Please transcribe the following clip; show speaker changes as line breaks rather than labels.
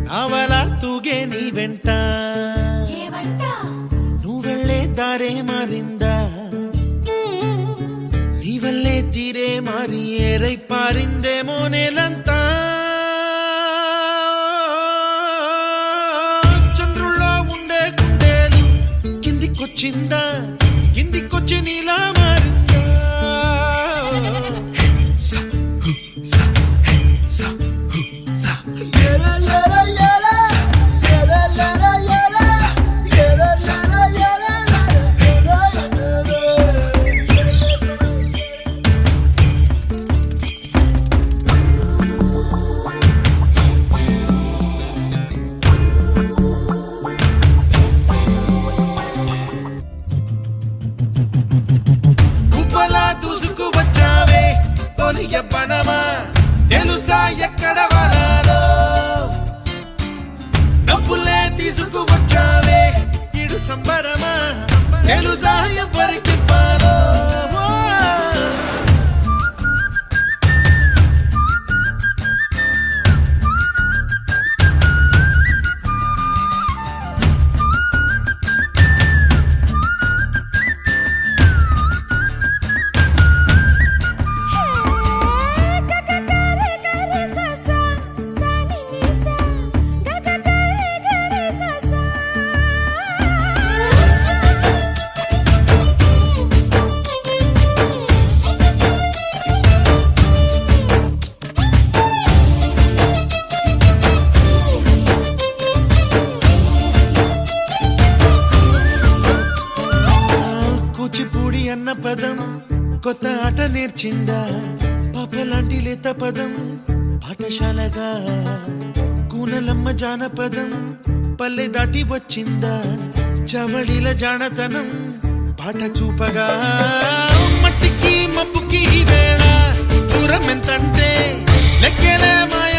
నావలా తూగే నీ వెంట నువ్వెళ్ళే దారే మారిందా నీ వల్లే తీరే మారి ఏరై పారిందేమో నేలంతా చంద్రుల్లో ఉండే గుండెలు కిందికొచ్చిందా కిందికొచ్చి నీలా మారిందా దూసుకు వచ్చావే తొలిగ పనమా తెలుసా ఎక్కడ వరాలో డబ్బులే తీసుకు వచ్చావే ఇడు సంబరమా తెలుసా ఎవరికి పాలో కూచిపూడి అన్న పదం కొత్త ఆట నేర్చిందా పాపలాంటి లేత పదం పాఠశాలగా కూనలమ్మ జానపదం పల్లె దాటి వచ్చిందా చవళిల జానతనం పాట చూపగా మట్టికి మప్పుకి వేళ దూరం ఎంతంటే లెక్కలే మాయ